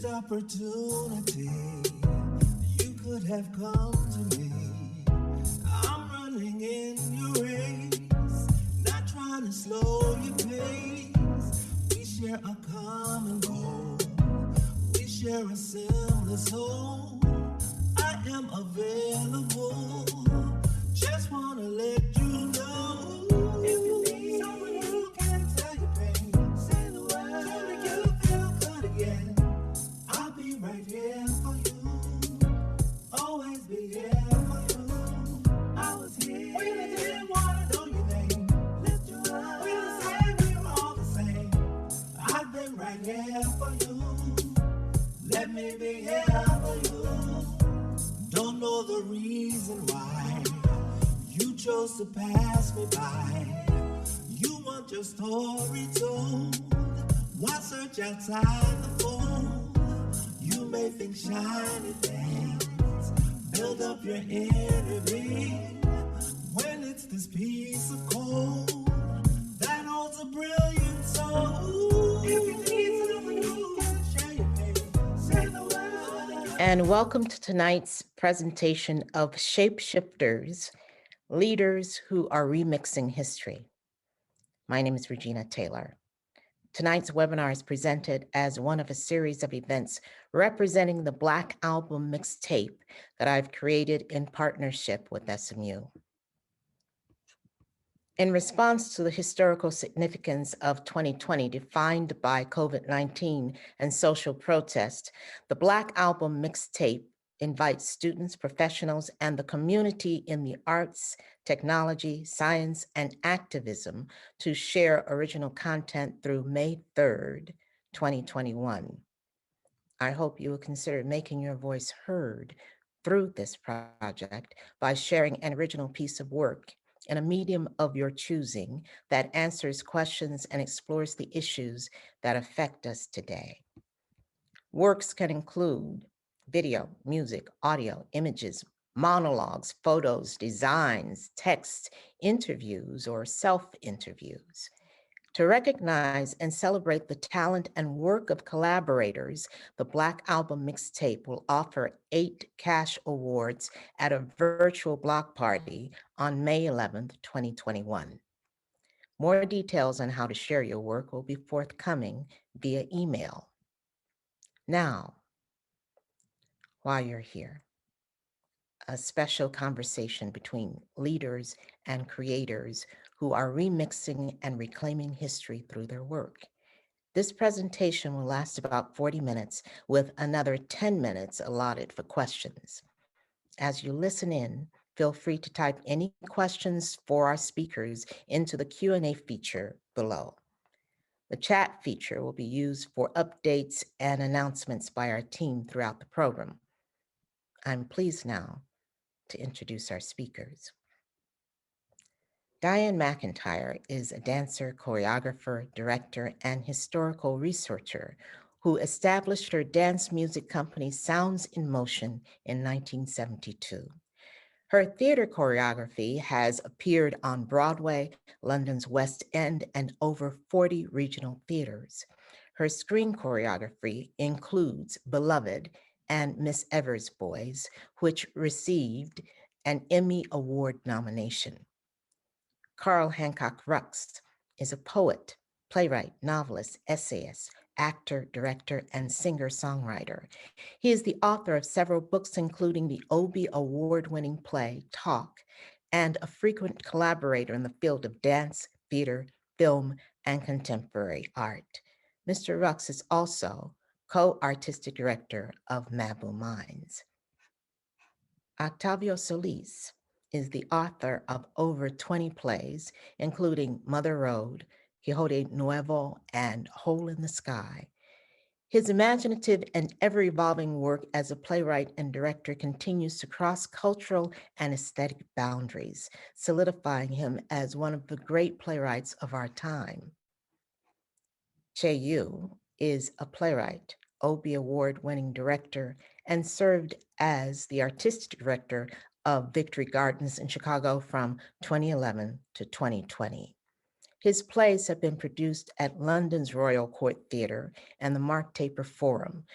missed opportunity. You could have come to me. I'm running in your race, not trying to slow your pace. We share a common goal. We share a similar soul. I am available. Just wanna let you know. If you need someone who can tell your pain, say the word to make you feel good again. I'll be right here for you. Always be here for you. I was here when I didn't wanna know your name. Lift you up when I said we were all the same. I've been right here for you. Let me be here for you. Don't know the reason why you chose to pass me by. You want your story told. Why search outside the fold? You may think shiny things build up your inner being, when it's this piece of coal that holds a brilliant soul. If you need someone who can share your pain, say the word. And welcome to tonight's presentation of Shapeshifters, Leaders Who Are Remixing History. My name is Regina Taylor. Tonight's webinar is presented as one of a series of events representing the Black Album mixtape that I've created in partnership with SMU. In response to the historical significance of 2020 defined by COVID-19 and social protest, the Black Album mixtape invites students, professionals, and the community in the arts, technology, science, and activism to share original content through May 3rd, 2021. I hope you will consider making your voice heard through this project by sharing an original piece of work in a medium of your choosing that answers questions and explores the issues that affect us today. Works can include video, music, audio, images, monologues, photos, designs, texts, interviews, or self-interviews. To recognize and celebrate the talent and work of collaborators, the Black Album mixtape will offer 8 cash awards at a virtual block party on May 11th, 2021. More details on how to share your work will be forthcoming via email. Now, while you're here, a special conversation between leaders and creators who are remixing and reclaiming history through their work. This presentation will last about 40 minutes with another 10 minutes allotted for questions. As you listen in, feel free to type any questions for our speakers into the Q&A feature below. The chat feature will be used for updates and announcements by our team throughout the program. I'm pleased now to introduce our speakers. Dianne McIntyre is a dancer, choreographer, director, and historical researcher who established her dance music company Sounds in Motion in 1972. Her theater choreography has appeared on Broadway, London's West End, and over 40 regional theaters. Her screen choreography includes Beloved and Miss Evers' Boys, which received an Emmy Award nomination. Carl Hancock Rux is a poet, playwright, novelist, essayist, actor, director, and singer-songwriter. He is the author of several books, including the Obie Award-winning play, Talk, and a frequent collaborator in the field of dance, theater, film, and contemporary art. Mr. Rux is also co-artistic director of Mabou Minds. Octavio Solis is the author of over 20 plays, including Mother Road, Quixote Nuevo, and Hole in the Sky. His imaginative and ever-evolving work as a playwright and director continues to cross cultural and aesthetic boundaries, solidifying him as one of the great playwrights of our time. Chay Yew is a playwright, Obie Award-winning director, and served as the artistic director of Victory Gardens in Chicago from 2011 to 2020. His plays have been produced at London's Royal Court Theatre and the Mark Taper Forum.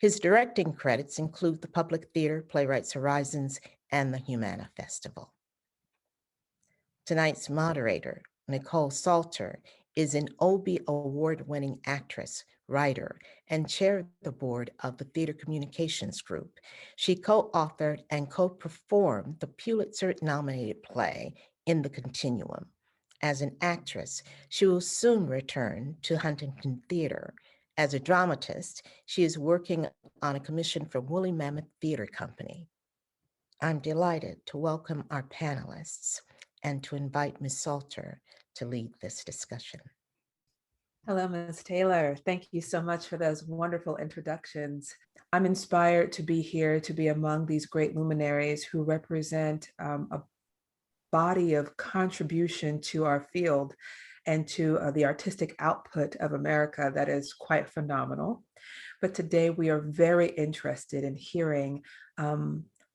His directing credits include the Public Theater, Playwrights Horizons, and the Humana Festival. Tonight's moderator, Nikkole Salter, is an Obie Award-winning actress, writer, and chair of the board of the Theater Communications Group. She co-authored and co-performed the Pulitzer-nominated play In the Continuum. As an actress, she will soon return to Huntington Theater. As a dramatist, she is working on a commission for Woolly Mammoth Theater Company. I'm delighted to welcome our panelists and to invite Ms. Salter to lead this discussion. Hello, Ms. Taylor. Thank you so much for those wonderful introductions. I'm inspired to be here, to be among these great luminaries who represent a body of contribution to our field and to the artistic output of America that is quite phenomenal. But today we are very interested in hearing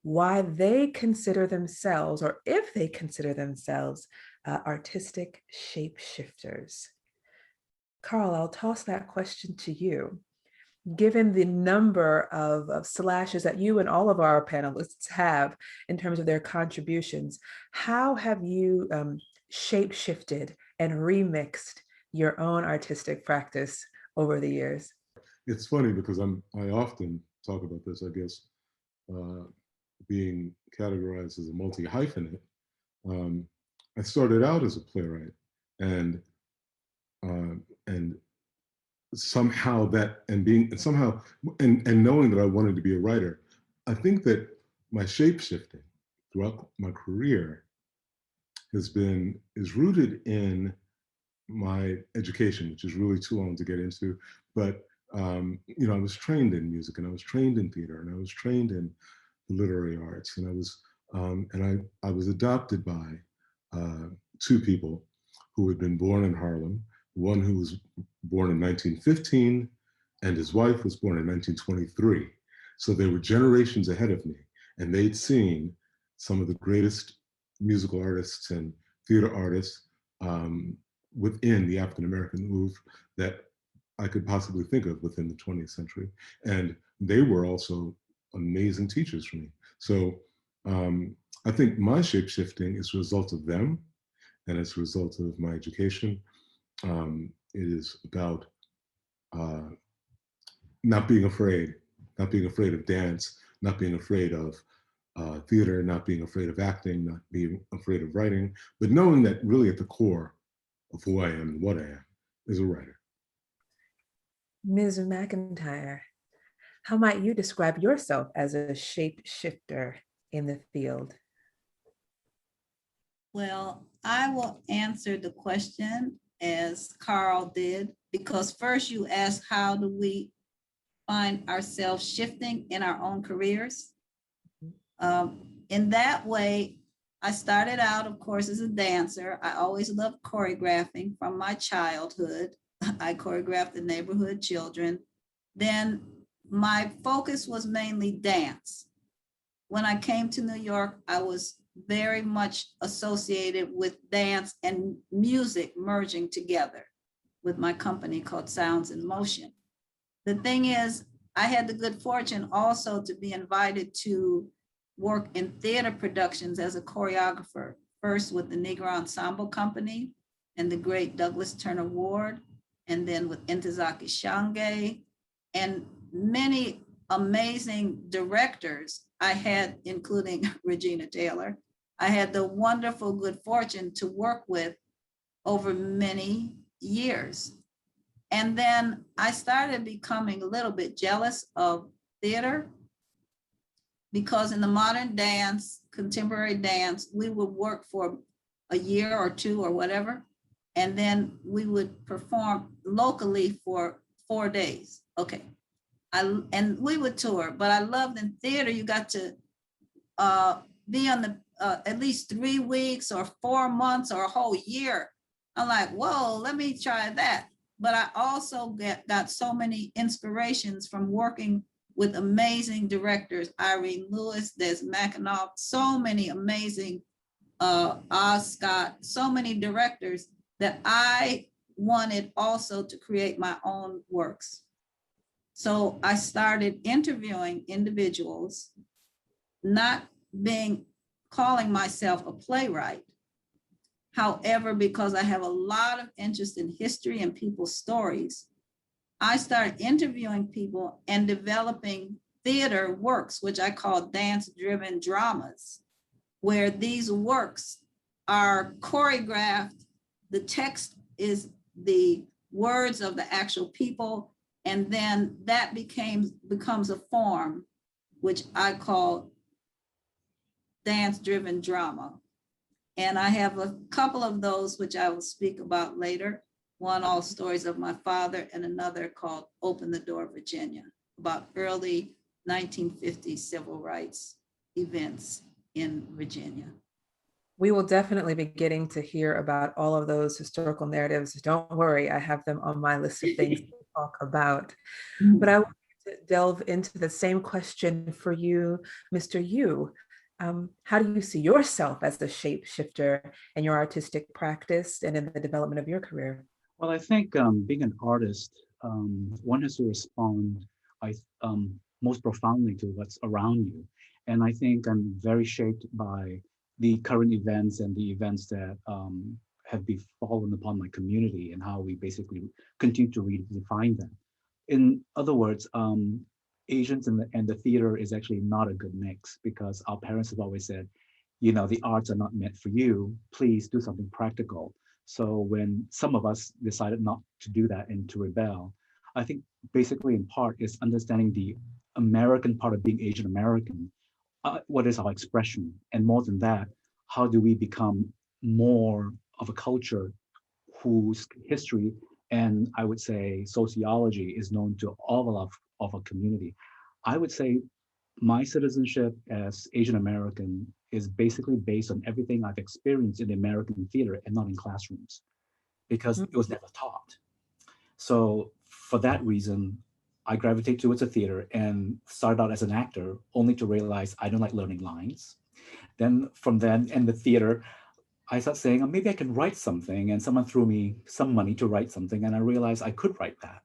why they consider themselves, or if they consider themselves, artistic shapeshifters. Carl, I'll toss that question to you. Given the number of slashes that you and all of our panelists have in terms of their contributions, how have you shape-shifted and remixed your own artistic practice over the years? It's funny because I often talk about this, I guess, being categorized as a multi-hyphenate. I started out as a playwright, and somehow that, and knowing that I wanted to be a writer, I think that my shape-shifting throughout my career is rooted in my education, which is really too long to get into. But you know, I was trained in music, and I was trained in theater, and I was trained in the literary arts, and I was adopted by two people who had been born in Harlem. One who was born in 1915, and his wife was born in 1923. So they were generations ahead of me, and they'd seen some of the greatest musical artists and theater artists within the African-American move that I could possibly think of within the 20th century. And they were also amazing teachers for me. So I think my shape-shifting is a result of them, and it's a result of my education. It is about not being afraid of dance, not being afraid of theater, not being afraid of acting, not being afraid of writing, but knowing that really at the core of who I am and what I am is a writer. Ms. McIntyre, how might you describe yourself as a shapeshifter in the field? Well, I will answer the question as Carl did, because first you asked, how do we find ourselves shifting in our own careers? In that way, I started out, of course, as a dancer. I always loved choreographing from my childhood. I choreographed the neighborhood children. Then my focus was mainly dance. When I came to New York, I was very much associated with dance and music merging together with my company called Sounds in Motion. The thing is, I had the good fortune also to be invited to work in theater productions as a choreographer, first with the Negro Ensemble Company and the great Douglas Turner Ward, and then with Ntozake Shange, and many amazing directors I had, including Regina Taylor. I had the wonderful good fortune to work with over many years. And then I started becoming a little bit jealous of theater, because in the modern dance, contemporary dance, we would work for a year or two or whatever, and then we would perform locally for 4 days. Okay. And we would tour, but I loved in theater, you got to be on the at least 3 weeks or 4 months or a whole year. I'm like, whoa, let me try that. But I also got so many inspirations from working with amazing directors, Irene Lewis, Des McAnuff, so many amazing, Oz Scott, so many directors that I wanted also to create my own works. So I started interviewing individuals, not calling myself a playwright. However, because I have a lot of interest in history and people's stories, I started interviewing people and developing theater works, which I call dance-driven dramas, where these works are choreographed. The text is the words of the actual people, and then that becomes a form, which I call dance-driven drama. And I have a couple of those, which I will speak about later. One, All Stories of My Father, and another called Open the Door, Virginia, about early 1950s civil rights events in Virginia. We will definitely be getting to hear about all of those historical narratives. Don't worry, I have them on my list of things to talk about. But I want to delve into the same question for you, Mr. Yew. How do you see yourself as a shapeshifter in your artistic practice and in the development of your career? Well, I think being an artist, one has to respond most profoundly to what's around you. And I think I'm very shaped by the current events and the events that have befallen upon my community and how we basically continue to redefine them. In other words, Asians and the theater is actually not a good mix, because our parents have always said, you know, the arts are not meant for you, please do something practical. So when some of us decided not to do that and to rebel, I think basically in part is understanding the American part of being Asian American. What is our expression? And more than that, how do we become more of a culture whose history and I would say sociology is known to all of our community? I would say my citizenship as Asian American is basically based on everything I've experienced in the American theater and not in classrooms, because it was never taught. So for that reason, I gravitate towards the theater and started out as an actor, only to realize I don't like learning lines. Then from then in the theater, I started saying, oh, maybe I can write something, and someone threw me some money to write something, and I realized I could write that.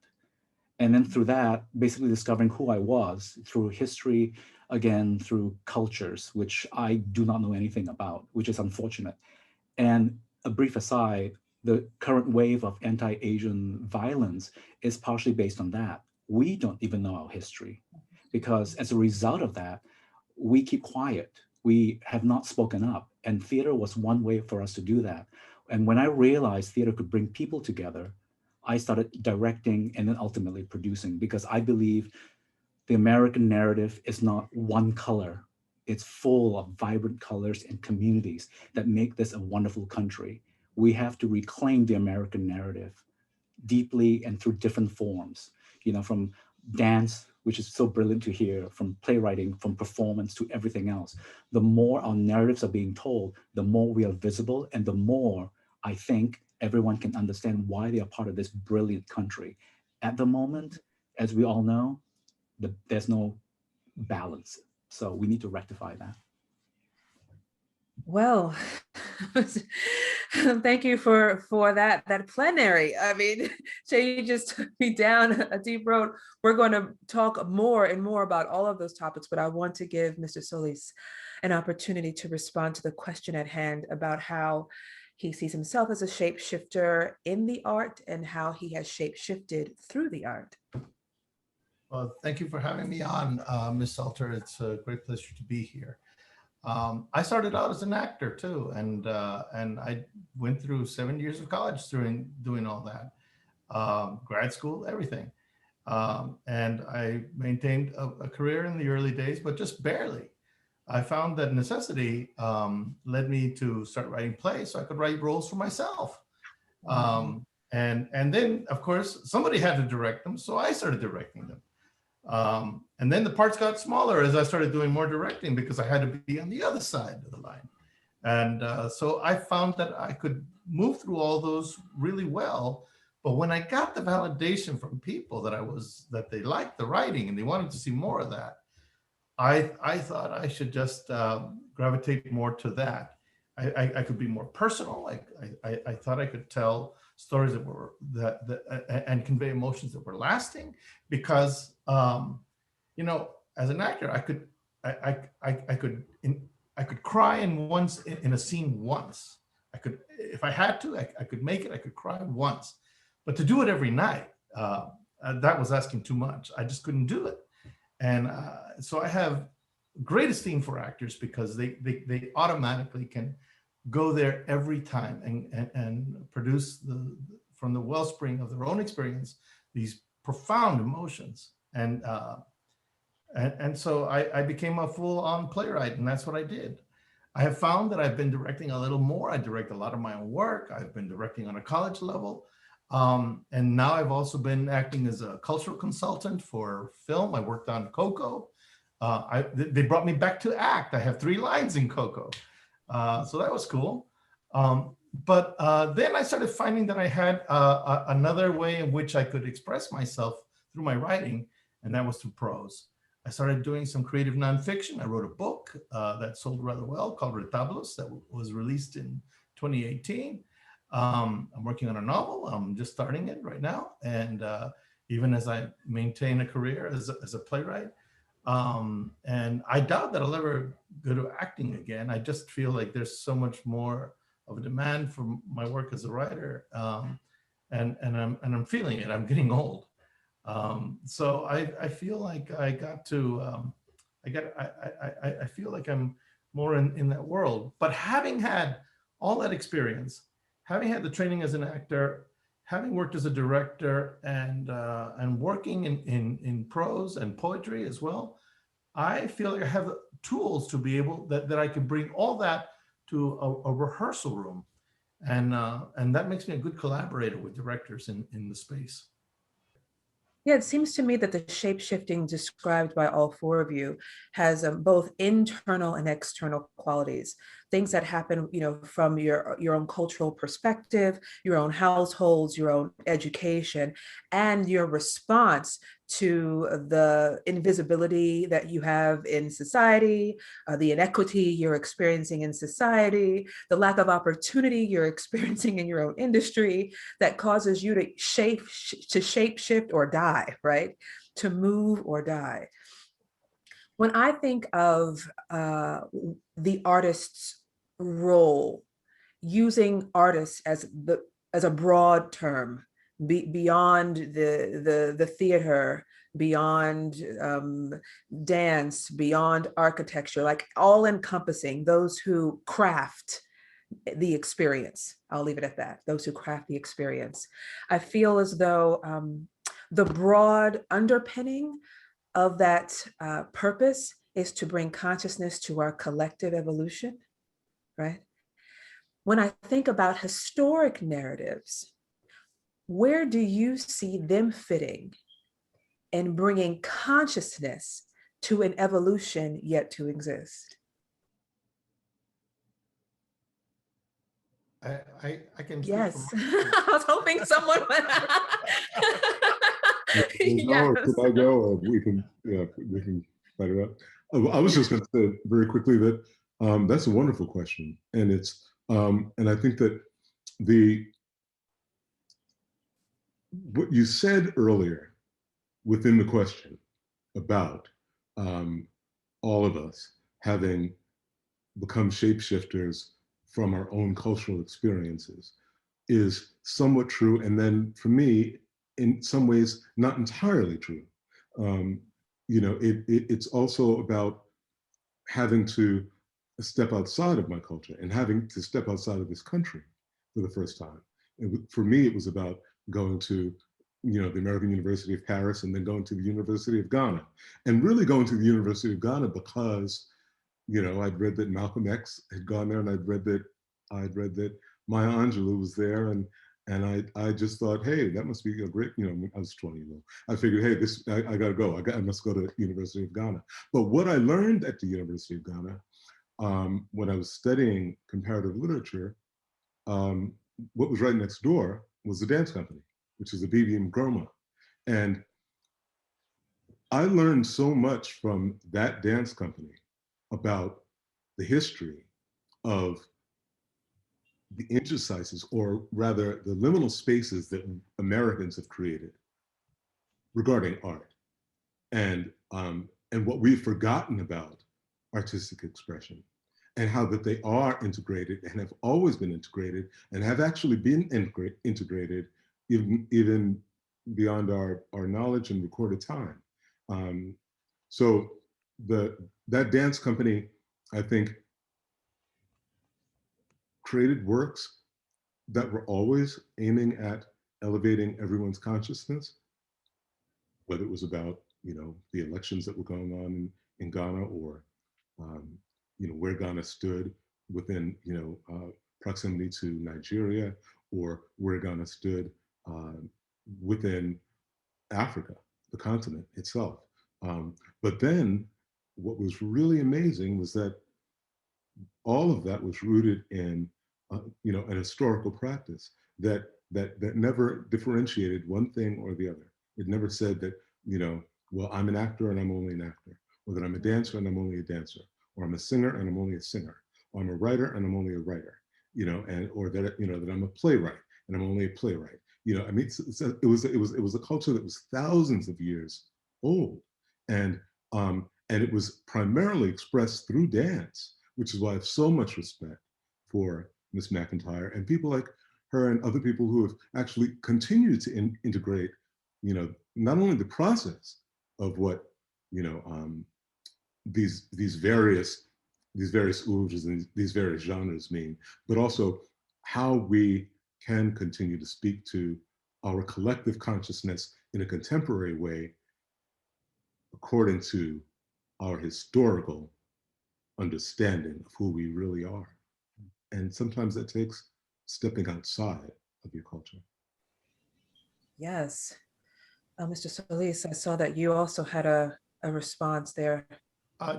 And then through that, basically discovering who I was through history, again, through cultures, which I do not know anything about, which is unfortunate. And a brief aside, the current wave of anti-Asian violence is partially based on that. We don't even know our history, because as a result of that, we keep quiet. We have not spoken up, and theater was one way for us to do that. And when I realized theater could bring people together, I started directing and then ultimately producing, because I believe the American narrative is not one color. It's full of vibrant colors and communities that make this a wonderful country. We have to reclaim the American narrative deeply and through different forms, you know, from dance, which is so brilliant to hear, from playwriting, from performance to everything else. The more our narratives are being told, the more we are visible, and the more I think everyone can understand why they are part of this brilliant country. At the moment, as we all know, there's no balance. So we need to rectify that. Well, thank you for that plenary. I mean, Chay, you just took me down a deep road. We're going to talk more and more about all of those topics, but I want to give Mr. Solis an opportunity to respond to the question at hand about how he sees himself as a shapeshifter in the art and how he has shapeshifted through the art. Well, thank you for having me on, Ms. Salter. It's a great pleasure to be here. I started out as an actor too, and I went through 7 years of college doing all that, grad school, everything. And I maintained a career in the early days, but just barely. I found that necessity led me to start writing plays so I could write roles for myself. And then, of course, somebody had to direct them, so I started directing them. And then the parts got smaller as I started doing more directing, because I had to be on the other side of the line. And so I found that I could move through all those really well. But when I got the validation from people that they liked the writing and they wanted to see more of that, I thought I should just gravitate more to that. I could be more personal. I thought I could tell stories that were and convey emotions that were lasting, because you know, as an actor, I could cry in a scene once. I could, if I had to, I could make it. I could cry once, but to do it every night, that was asking too much. I just couldn't do it. And so I have great esteem for actors, because they automatically can go there every time and produce from the wellspring of their own experience these profound emotions. And so I became a full-on playwright, and that's what I did. I have found that I've been directing a little more. I direct a lot of my own work. I've been directing on a college level. And now I've also been acting as a cultural consultant for film. I worked on Coco. They brought me back to act. I have 3 lines in Coco. So that was cool. But then I started finding that I had another way in which I could express myself through my writing, and that was through prose. I started doing some creative nonfiction. I wrote a book that sold rather well called Retablos, that was released in 2018. I'm working on a novel. I'm just starting it right now. And even as I maintain a career as a playwright, and I doubt that I'll ever go to acting again. I just feel like there's so much more of a demand for my work as a writer, and I'm feeling it. I'm getting old, so I feel like I got to I feel like I'm more in that world. But having had all that experience, having had the training as an actor, having worked as a director, and working in prose and poetry as well, I feel like I have tools to be able that I can bring all that to a rehearsal room, and that makes me a good collaborator with directors in the space. Yeah, it seems to me that the shape-shifting described by all 4 of you has both internal and external qualities, things that happen, you know, from your own cultural perspective, your own households, your own education, and your response to the invisibility that you have in society, the inequity you're experiencing in society, the lack of opportunity you're experiencing in your own industry that causes you to shape shift or die, right? To move or die. When I think of the artist's role, using artists as a broad term, beyond the theater, beyond dance, beyond architecture, like all encompassing those who craft the experience. I'll leave it at that. Those who craft the experience. I feel as though the broad underpinning of that purpose is to bring consciousness to our collective evolution, right? When I think about historic narratives, where do you see them fitting in bringing consciousness to an evolution yet to exist? I can speak Yes, from I was hoping someone would. No, Yes. could I go? We can fight it out. I was just going to say very quickly that that's a wonderful question, and it's and I think that what you said earlier within the question about all of us having become shapeshifters from our own cultural experiences is somewhat true. And then for me, in some ways, not entirely true. You know, it's also about having to step outside of my culture and having to step outside of this country for the first time. For me, it was about going to, you know, the American University of Paris and then going to the University of Ghana, and really going to the University of Ghana because, you know, I'd read that Malcolm X had gone there, and I'd read that Maya Angelou was there, and I just thought, hey, that must be a great, you know, I was 20 years old. I figured, hey, I got to go. I must go to the University of Ghana. But what I learned at the University of Ghana, when I was studying comparative literature, what was right next door was the dance company, which is the BBM Groma. And I learned so much from that dance company about the history of the interstices, or rather the liminal spaces that Americans have created regarding art, and what we've forgotten about artistic expression, and how that they are integrated and have always been integrated and have actually been integrated even beyond our knowledge and recorded time. So that dance company, I think, created works that were always aiming at elevating everyone's consciousness, whether it was about, the elections that were going on in Ghana, or where Ghana stood within proximity to Nigeria, or where Ghana stood within Africa, the continent itself. But then what was really amazing was that all of that was rooted in an historical practice that never differentiated one thing or the other. It never said that, well, I'm an actor and I'm only an actor, or that I'm a dancer and I'm only a dancer, or I'm a singer and I'm only a singer, or I'm a writer and I'm only a writer, or that that I'm a playwright and I'm only a playwright. I mean, it was a culture that was thousands of years old, and it was primarily expressed through dance, which is why I have so much respect for Miss McIntyre and people like her and other people who have actually continued to integrate, not only the process of what these various oeuvres and these various genres mean, but also how we can continue to speak to our collective consciousness in a contemporary way according to our historical understanding of who we really are. And sometimes that takes stepping outside of your culture. Yes. Mr. Solis, I saw that you also had a response there.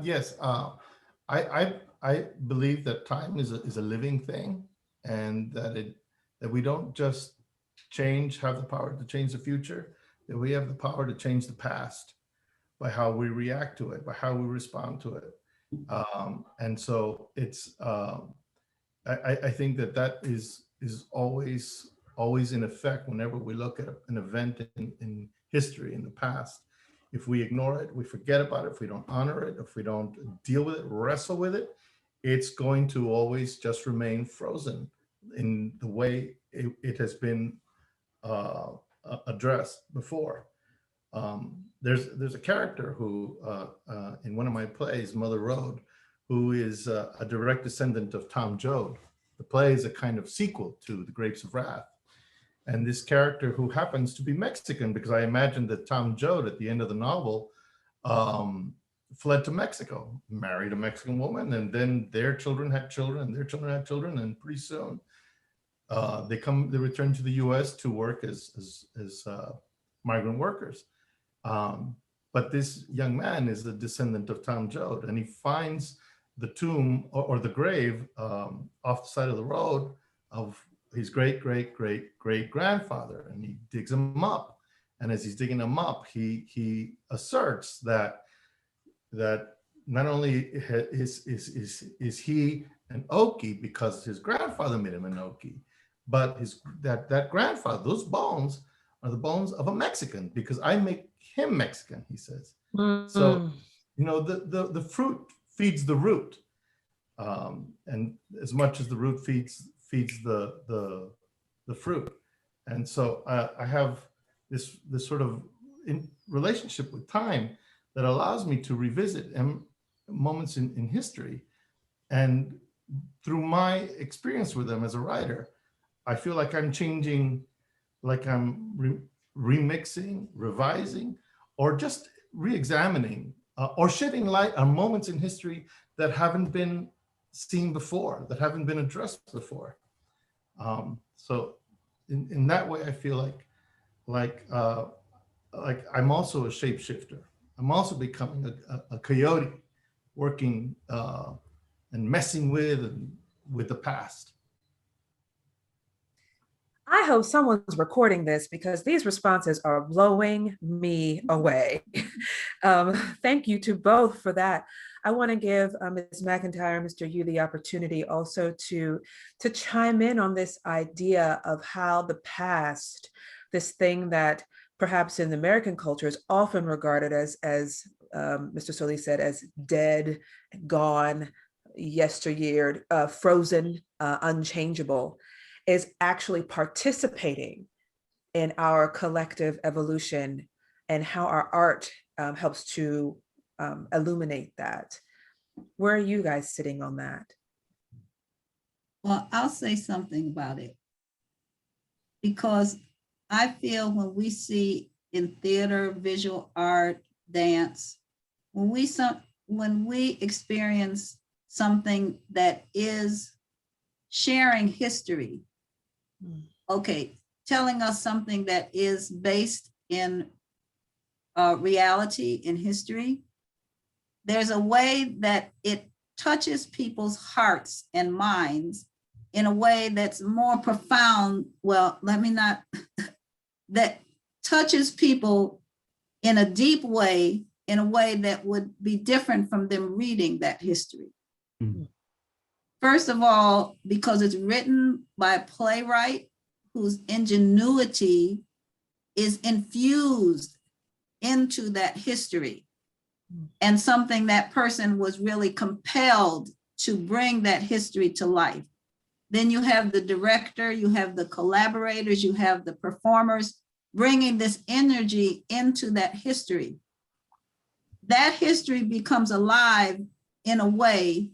Yes, I believe that time is a living thing, and that we don't just have the power to change the future, that we have the power to change the past by how we react to it, by how we respond to it. And so it's, I think that is always in effect whenever we look at an event in history, in the past. If we ignore it, we forget about it, if we don't honor it, if we don't deal with it, wrestle with it, it's going to always just remain frozen in the way it has been addressed before. There's a character who, in one of my plays, Mother Road, who is a direct descendant of Tom Joad. The play is a kind of sequel to The Grapes of Wrath. And this character, who happens to be Mexican, because I imagine that Tom Joad at the end of the novel fled to Mexico, married a Mexican woman, and then their children had children, and their children had children, and pretty soon they return to the U.S. to work as migrant workers. But this young man is a descendant of Tom Joad, and he finds the tomb or the grave off the side of the road of his great grandfather, and he digs him up. And as he's digging him up, he asserts that not only is he an Okie because his grandfather made him an Okie, but that grandfather, those bones are the bones of a Mexican because I make him Mexican, he says. So, the fruit feeds the root. And as much as the root feeds the fruit. And so I have this sort of relationship with time that allows me to revisit moments in history. And through my experience with them as a writer, I feel like I'm changing, like I'm remixing, revising, or just re-examining or shedding light on moments in history that haven't been seen before, that haven't been addressed before. So in that way, I feel like I'm also a shapeshifter. I'm also becoming a coyote, working and messing with the past. I hope someone's recording this because these responses are blowing me away. Thank you to both for that. I want to give Ms. McIntyre and Mr. Yew the opportunity also to chime in on this idea of how the past, this thing that perhaps in American culture is often regarded as Mr. Solis said, as dead, gone, yesteryear, frozen, unchangeable, is actually participating in our collective evolution, and how our art helps to illuminate that. Where are you guys sitting on that? Well, I'll say something about it, because I feel when we see in theater, visual art, dance, when we experience something that is sharing history, okay, telling us something that is based in reality, in history, there's a way that it touches people's hearts and minds in a way that's more profound. Well, that touches people in a deep way, in a way that would be different from them reading that history. Mm. First of all, because it's written by a playwright whose ingenuity is infused into that history, and something that person was really compelled to bring that history to life. Then you have the director, you have the collaborators, you have the performers bringing this energy into that history. That history becomes alive in a way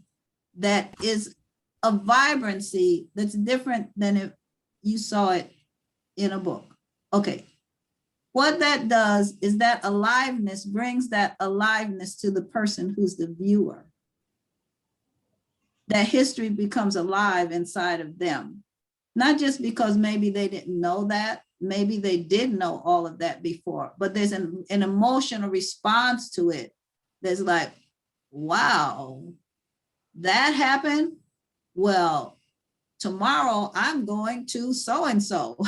that is a vibrancy that's different than if you saw it in a book. Okay. What that does is that aliveness brings that aliveness to the person who's the viewer. That history becomes alive inside of them. Not just because maybe they didn't know that, maybe they did know all of that before, but there's an emotional response to it. There's like, wow, that happened? Well, tomorrow I'm going to so-and-so.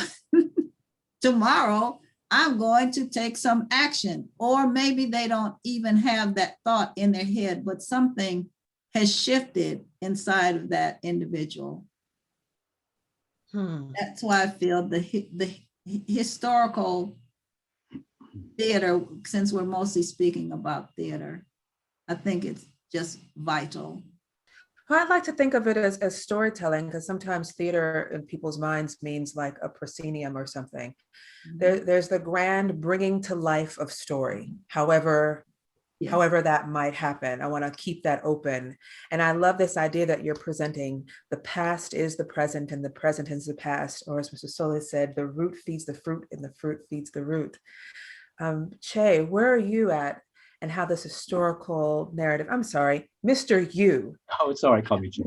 Tomorrow, I'm going to take some action. Or maybe they don't even have that thought in their head, but something has shifted inside of that individual. That's why I feel the historical theater, since we're mostly speaking about theater, I think it's just vital. Well, I'd like to think of it as storytelling, because sometimes theater in people's minds means like a proscenium or something. There's the grand bringing to life of story, however that might happen. I want to keep that open. And I love this idea that you're presenting. The past is the present and the present is the past. Or as Mr. Solis said, the root feeds the fruit and the fruit feeds the root. Chay, where are you at, and how this historical narrative, I'm sorry, Mr. Yew. Oh, it's all right, call me Chay.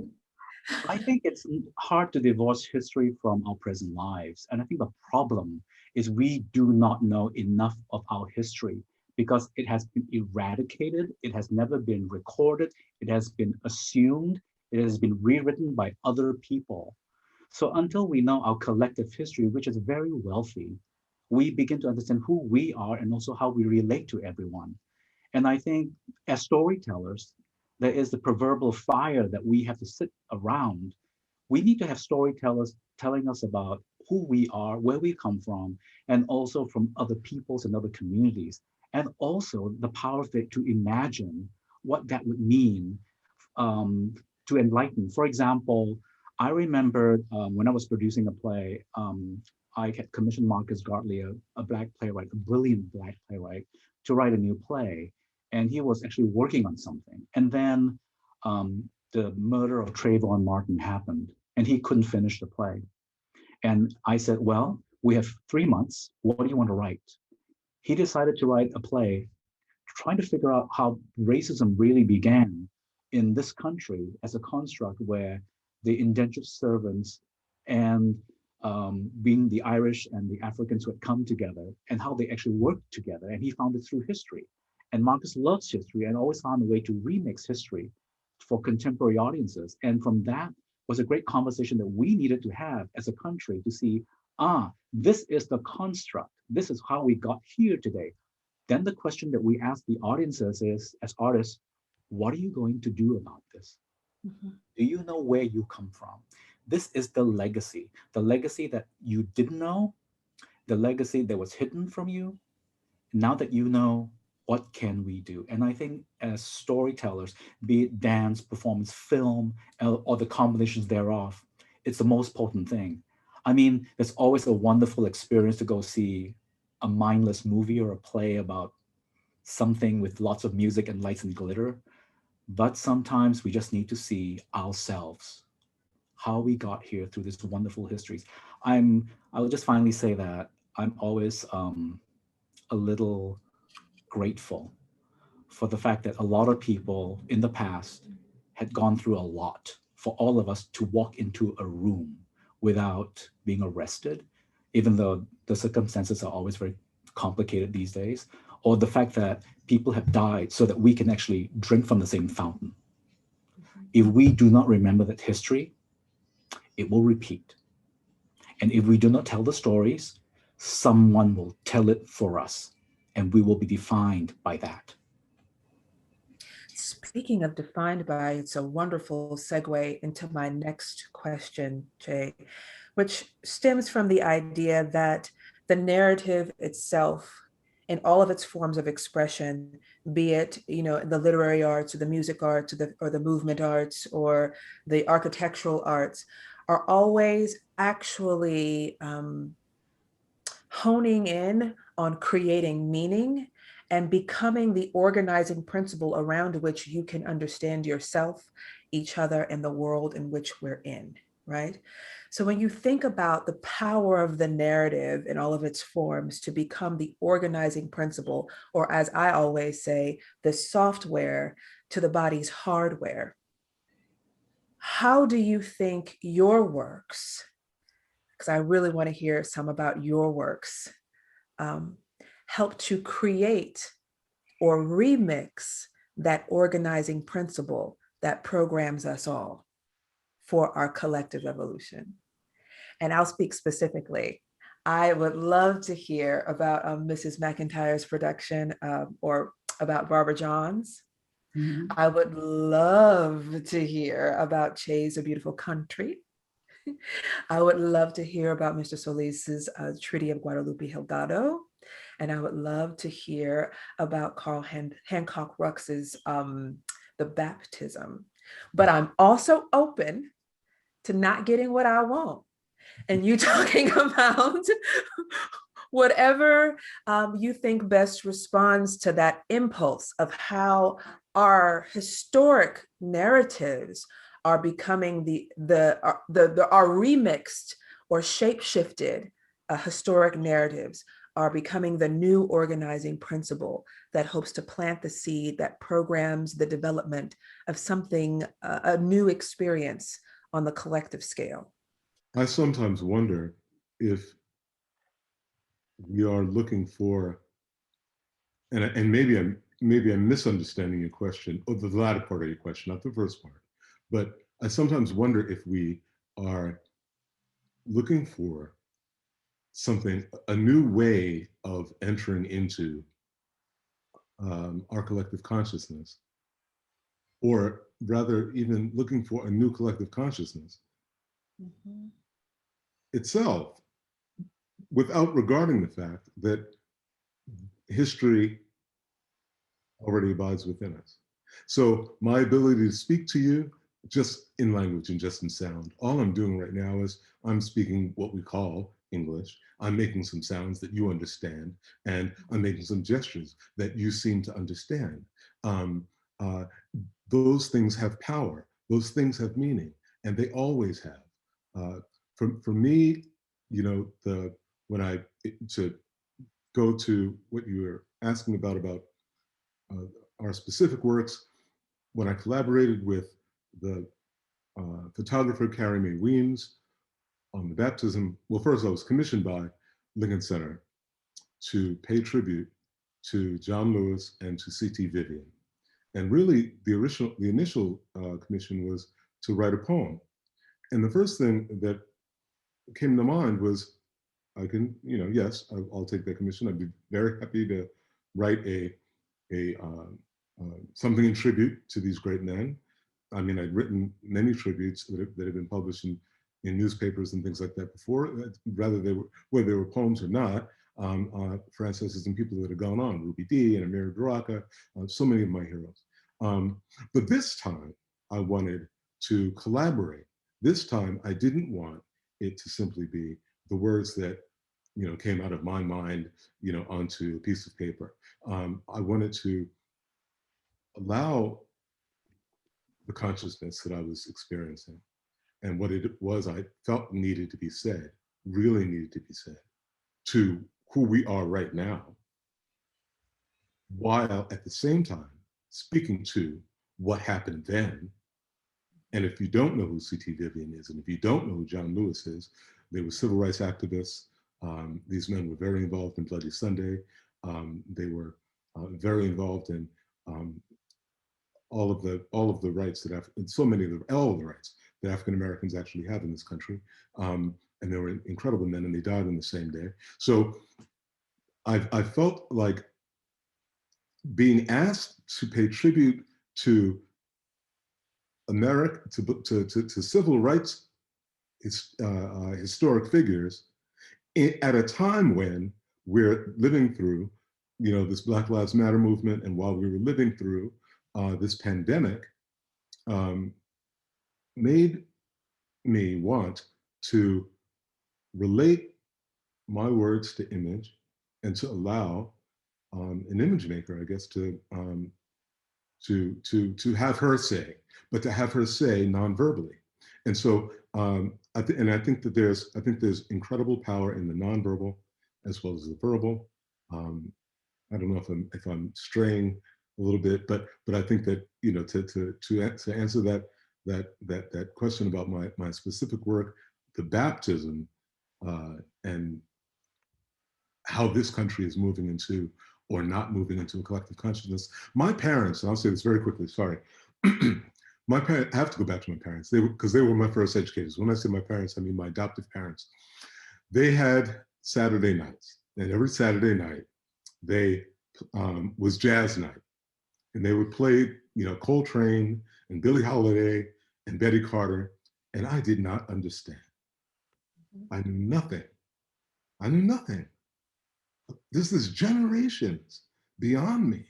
I think it's hard to divorce history from our present lives. And I think the problem is we do not know enough of our history because it has been eradicated. It has never been recorded. It has been assumed. It has been rewritten by other people. So until we know our collective history, which is very wealthy, we begin to understand who we are and also how we relate to everyone. And I think as storytellers, there is the proverbial fire that we have to sit around. We need to have storytellers telling us about who we are, where we come from, and also from other peoples and other communities. And also the power to imagine what that would mean to enlighten. For example, I remember when I was producing a play, I had commissioned Marcus Gartley, a Black playwright, a brilliant Black playwright, to write a new play. And he was actually working on something. And then the murder of Trayvon Martin happened, and he couldn't finish the play. And I said, well, we have 3 months. What do you want to write? He decided to write a play trying to figure out how racism really began in this country as a construct where the indentured servants and being the Irish and the Africans who had come together and how they actually worked together. And he found it through history. And Marcus loves history and always found a way to remix history for contemporary audiences. And from that was a great conversation that we needed to have as a country to see, this is the construct. This is how we got here today. Then the question that we ask the audiences is, as artists, what are you going to do about this? Mhm. Do you know where you come from? This is the legacy that you didn't know, the legacy that was hidden from you. Now that you know, what can we do? And I think as storytellers, be it dance, performance, film, or the combinations thereof, it's the most potent thing. I mean, there's always a wonderful experience to go see a mindless movie or a play about something with lots of music and lights and glitter. But sometimes we just need to see ourselves, how we got here through this wonderful histories. I'll just finally say that I'm always a little grateful for the fact that a lot of people in the past had gone through a lot for all of us to walk into a room without being arrested, even though the circumstances are always very complicated these days, or the fact that people have died so that we can actually drink from the same fountain. If we do not remember that history, it will repeat. And if we do not tell the stories, someone will tell it for us, and we will be defined by that. Speaking of defined by, it's a wonderful segue into my next question, Chay, which stems from the idea that the narrative itself, in all of its forms of expression, be it, the literary arts or the music arts or the movement arts or the architectural arts, are always actually honing in on creating meaning and becoming the organizing principle around which you can understand yourself, each other, and the world in which we're in, right? So when you think about the power of the narrative in all of its forms to become the organizing principle, or as I always say, the software to the body's hardware, how do you think your works, because I really want to hear some about your works, help to create or remix that organizing principle that programs us all for our collective evolution? And I'll speak specifically. I would love to hear about Mrs. McIntyre's production, or about Barbara John's. Mhm. I would love to hear about Chay's A Beautiful Country. I would love to hear about Mr. Solis's Treaty of Guadalupe Hidalgo. And I would love to hear about Carl Hancock Rux's The Baptism. But I'm also open to not getting what I want, and you talking about whatever you think best responds to that impulse of how our historic narratives are becoming our remixed or shape-shifted historic narratives are becoming the new organizing principle that hopes to plant the seed that programs the development of something, a new experience on the collective scale. I sometimes wonder if we are looking for, and maybe I'm misunderstanding your question, or the latter part of your question, not the first part, but I sometimes wonder if we are looking for something, a new way of entering into our collective consciousness, or rather even looking for a new collective consciousness itself, without regarding the fact that history already abides within us. So my ability to speak to you just in language and just in sound, all I'm doing right now is I'm speaking what we call English. I'm making some sounds that you understand, and I'm making some gestures that you seem to understand. Um, uh, those things have power. Those things have meaning, and they always have. For me, when I to go to what you were asking about uh, our specific works, when I collaborated with the photographer Carrie Mae Weems on the baptism, well, first I was commissioned by Lincoln Center to pay tribute to John Lewis and to C.T. Vivian. And really, the initial commission was to write a poem. And the first thing that came to mind was, yes, I'll take that commission. I'd be very happy to write a something in tribute to these great men. I mean, I'd written many tributes that have been published in newspapers and things like that before, whether they were poems or not, for ancestors and people that have gone on, Ruby Dee and Amir Baraka, so many of my heroes. But this time, I wanted to collaborate. This time, I didn't want it to simply be the words that came out of my mind, onto a piece of paper. I wanted to allow the consciousness that I was experiencing and what it was I felt needed to be said, really needed to be said, to who we are right now, while at the same time speaking to what happened then. And if you don't know who C.T. Vivian is, and if you don't know who John Lewis is, they were civil rights activists. These men were very involved in Bloody Sunday. They were very involved in all of the rights that all of the rights that African Americans actually have in this country. And they were incredible men, and they died on the same day. So I felt like being asked to pay tribute to America, to civil rights historic figures at a time when we're living through, this Black Lives Matter movement, and while we were living through this pandemic, made me want to relate my words to image and to allow an image maker, I guess, to have her say, but to have her say non-verbally. And so I think there's incredible power in the non-verbal as well as the verbal. I don't know if I'm straying a little bit, but I think that to answer that question about my specific work, the baptism and how this country is moving into or not moving into a collective consciousness. My parents, and I'll say this very quickly, sorry. My parents, I have to go back to my parents, because they were my first educators. When I say my parents, I mean my adoptive parents. They had Saturday nights, and every Saturday night, they was jazz night. And they would play, Coltrane and Billie Holiday and Betty Carter, and I did not understand. I knew nothing. I knew nothing. This is generations beyond me.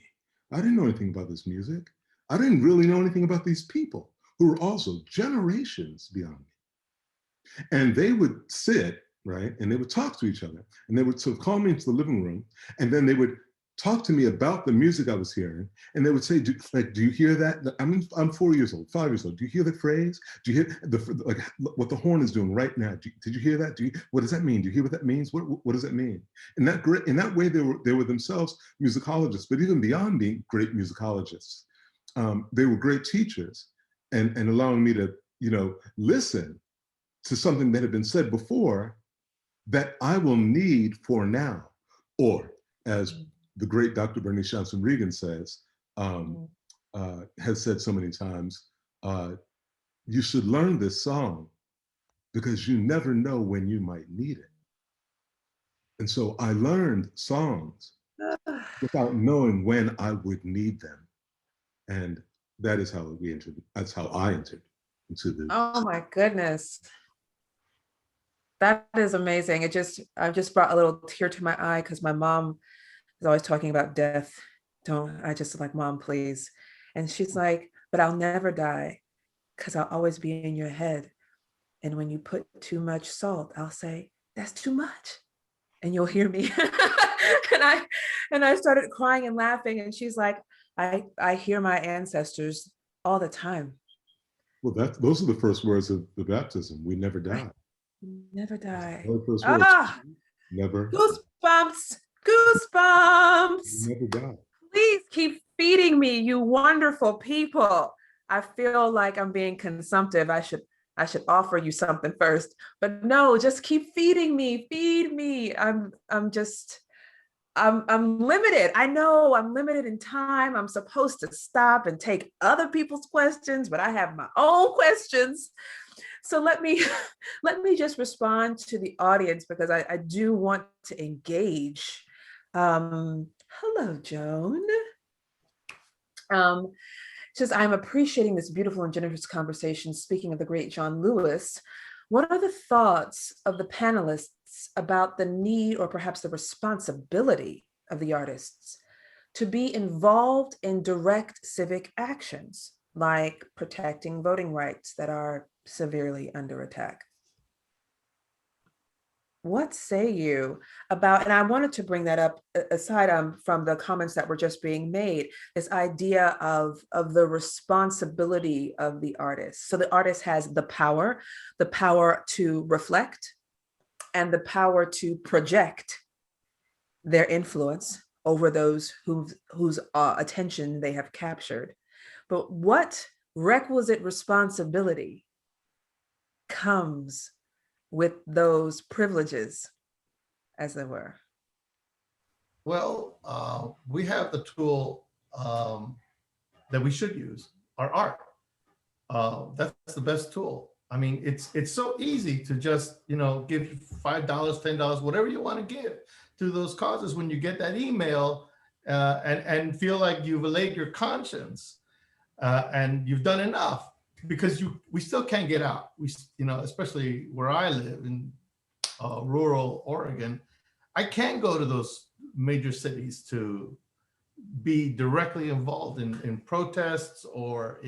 I didn't know anything about this music. I didn't really know anything about these people who were also generations beyond me. And they would sit, right, and they would talk to each other, and they would sort of call me into the living room, and then they would talk to me about the music I was hearing, and they would say, do you hear that? I'm 4 years old, 5 years old. Do you hear the phrase? Do you hear what the horn is doing right now? Did you hear that? What does that mean? Do you hear what that means? What does that mean? In that way, they were themselves musicologists, but even beyond being great musicologists, they were great teachers, and allowing me to listen to something that had been said before that I will need for now, or as the great Dr. Bernice Johnson Reagan says, has said so many times, you should learn this song because you never know when you might need it. And so I learned songs without knowing when I would need them. And that is how that's how I entered into the— Oh my goodness. That is amazing. I've just brought a little tear to my eye because my mom is always talking about death. I just like, Mom, please. And she's like, but I'll never die because I'll always be in your head. And when you put too much salt, I'll say, that's too much. And you'll hear me. and I started crying and laughing. And she's like, I hear my ancestors all the time. Well, those are the first words of the baptism. We never die. Right. Never die. Never. Goosebumps. Goosebumps. Never die. Please keep feeding me, you wonderful people. I feel like I'm being consumptive. I should offer you something first, but no, just keep feeding me. Feed me. I'm limited. I know I'm limited in time. I'm supposed to stop and take other people's questions, but I have my own questions. So let me just respond to the audience because I do want to engage. Hello, Joan. Just I'm appreciating this beautiful and generous conversation. Speaking of the great John Lewis, what are the thoughts of the panelists about the need or perhaps the responsibility of the artists to be involved in direct civic actions, like protecting voting rights that are severely under attack? What say you about, and I wanted to bring that up aside from the comments that were just being made, this idea of the responsibility of the artist. So the artist has the power to reflect and the power to project their influence over those whose attention they have captured. But what requisite responsibility comes with those privileges, as it were? Well, we have the tool that we should use, our art. That's the best tool. I mean, it's so easy to just, you know, give $5, $10, whatever you want to give to those causes when you get that email and feel like you've allayed your conscience and you've done enough, because we still can't get out. We, you know, especially where I live in rural Oregon, I can't go to those major cities to be directly involved in protests or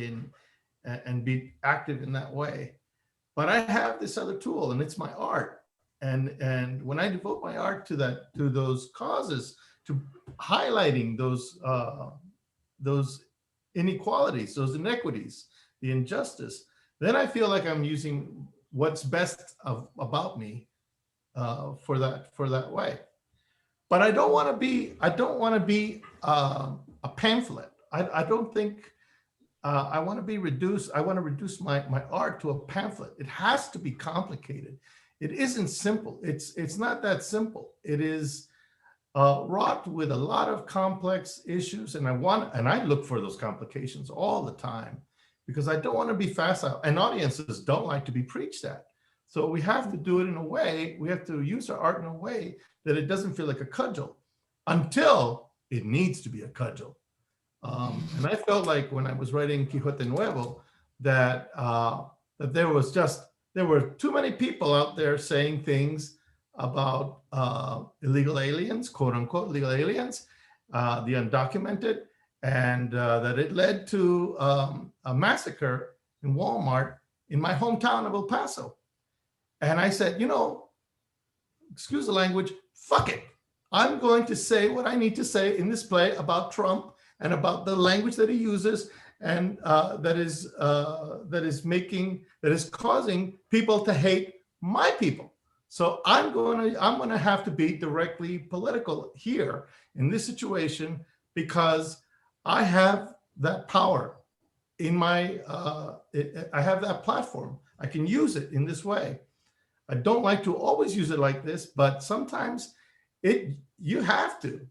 and be active in that way. But I have this other tool, and it's my art. And when I devote my art to those causes, to highlighting those inequalities, those inequities, the injustice, then I feel like I'm using what's best about me for that way. But I don't want to be a pamphlet. I don't think I want to be reduced. I want to reduce my art to a pamphlet. It has to be complicated. It isn't simple. It's not that simple. It is wrought with a lot of complex issues, and I look for those complications all the time, because I don't want to be facile, and audiences don't like to be preached at. So we have to do it in a way, we have to use our art in a way that it doesn't feel like a cudgel until it needs to be a cudgel. And I felt like when I was writing Quijote Nuevo that that there were too many people out there saying things about illegal aliens, quote unquote, illegal aliens, the undocumented, and that it led to a massacre in Walmart in my hometown of El Paso. And I said, you know, excuse the language, fuck it. I'm going to say what I need to say in this play about Trump and about the language that he uses, and that is causing people to hate my people. So I'm going to have to be directly political here in this situation, because I have that power in my, I have that platform. I can use it in this way. I don't like to always use it like this, but sometimes you have to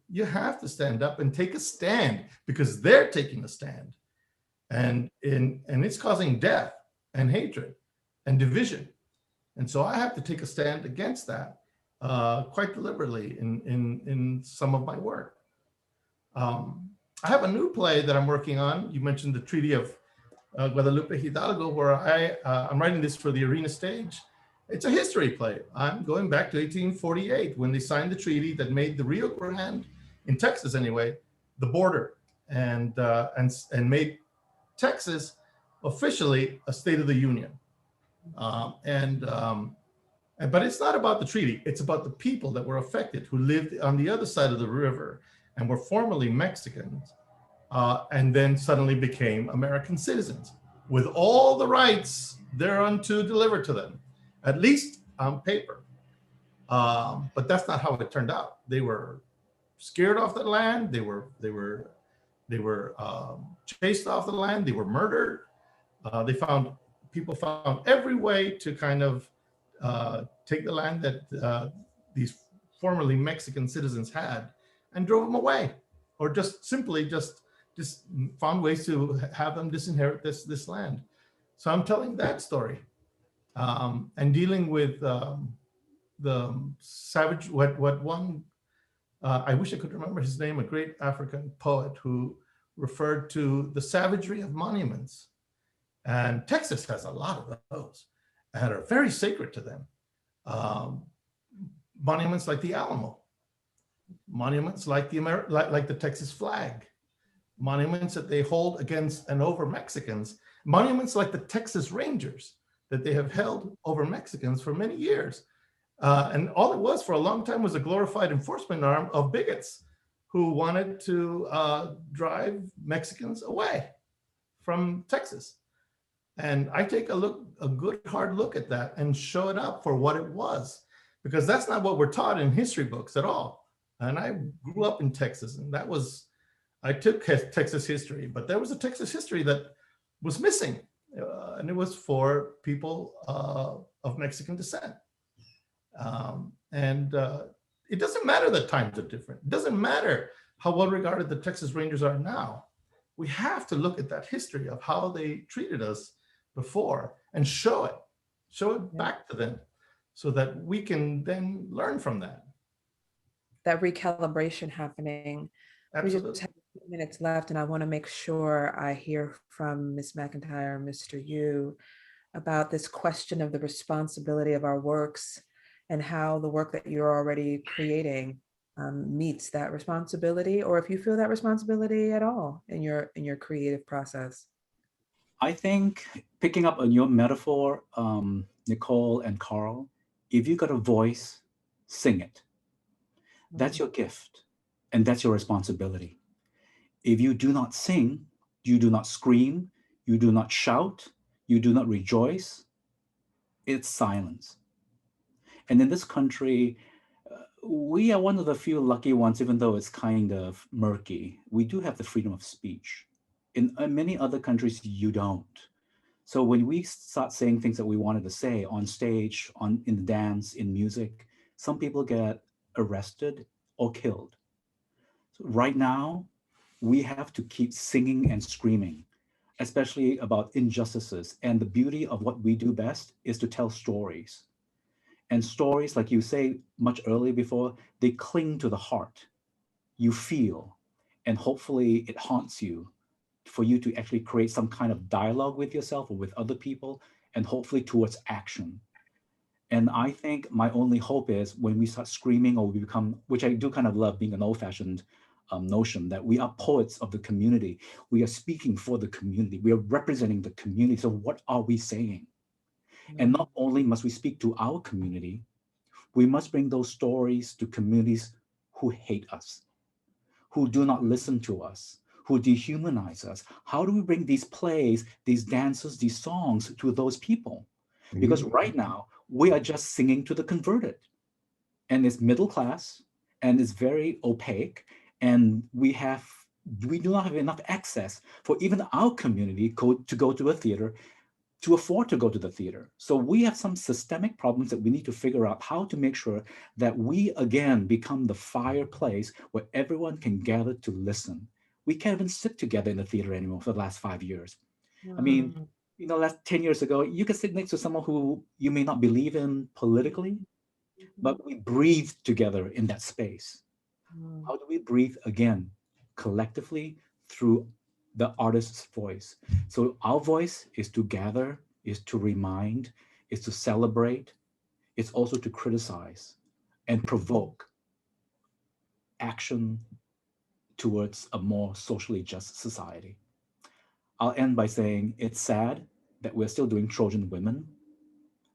stand up and take a stand, because they're taking a stand, and it's causing death and hatred and division. And so I have to take a stand against that quite deliberately in some of my work. I have a new play that I'm working on. You mentioned the Treaty of Guadalupe Hidalgo, where I'm writing this for the arena stage. It's a history play. I'm going back to 1848 when they signed the treaty that made the Rio Grande, in Texas anyway, the border, and made Texas officially a state of the union. But it's not about the treaty. It's about the people that were affected, who lived on the other side of the river and were formerly Mexicans, and then suddenly became American citizens with all the rights thereunto delivered to them, at least on paper. But that's not how it turned out. They were scared off the land. They were chased off the land. They were murdered. People found every way to kind of take the land that these formerly Mexican citizens had and drove them away, or just simply found ways to have them disinherit this land. So I'm telling that story and dealing with the savage, what one, I wish I could remember his name, a great African poet who referred to the savagery of monuments. And Texas has a lot of those that are very sacred to them. Monuments like the Alamo, monuments like the Texas flag, monuments that they hold against and over Mexicans, monuments like the Texas Rangers that they have held over Mexicans for many years. And all it was for a long time was a glorified enforcement arm of bigots who wanted to drive Mexicans away from Texas. And I take a good hard look at that and show it up for what it was, because that's not what we're taught in history books at all. And I grew up in Texas, and I took Texas history, but there was a Texas history that was missing, and it was for people of Mexican descent. It doesn't matter that times are different. It doesn't matter how well regarded the Texas Rangers are now. We have to look at that history of how they treated us before and show it back to them so that we can then learn from that. That recalibration happening. Absolutely. We just have a few minutes left, and I want to make sure I hear from Ms. McIntyre, Mr. Yew, about this question of the responsibility of our works and how the work that you're already creating meets that responsibility, or if you feel that responsibility at all in your creative process. I think picking up on your metaphor, Nikkole and Carl, if you got a voice, sing it. That's your gift, and that's your responsibility. If you do not sing, you do not scream, you do not shout, you do not rejoice, it's silence. And in this country, we are one of the few lucky ones, even though it's kind of murky. We do have the freedom of speech. In many other countries, you don't. So when we start saying things that we wanted to say on stage, in the dance, in music, some people get arrested or killed. So right now, we have to keep singing and screaming, especially about injustices. And the beauty of what we do best is to tell stories. And stories, like you say much earlier before, they cling to the heart. You feel, and hopefully it haunts you, for you to actually create some kind of dialogue with yourself or with other people, and hopefully towards action. And I think my only hope is when we start screaming, or we become, which I do kind of love being an old-fashioned notion, that we are poets of the community. We are speaking for the community. We are representing the community. So what are we saying? And not only must we speak to our community, we must bring those stories to communities who hate us, who do not listen to us, who dehumanize us. How do we bring these plays, these dances, these songs to those people? Because right now, we are just singing to the converted. And it's middle class, and it's very opaque, and we do not have enough access for even our community to go to a theater, to afford to go to the theater. So we have some systemic problems that we need to figure out how to make sure that we again become the fireplace where everyone can gather to listen. We can't even sit together in the theater anymore for the last 5 years. I mean, last 10 years ago, you could sit next to someone who you may not believe in politically, but we breathe together in that space. How do we breathe again, collectively, through the artist's voice? So our voice is to gather, is to remind, is to celebrate. It's also to criticize and provoke action towards a more socially just society. I'll end by saying it's sad that we're still doing Trojan women.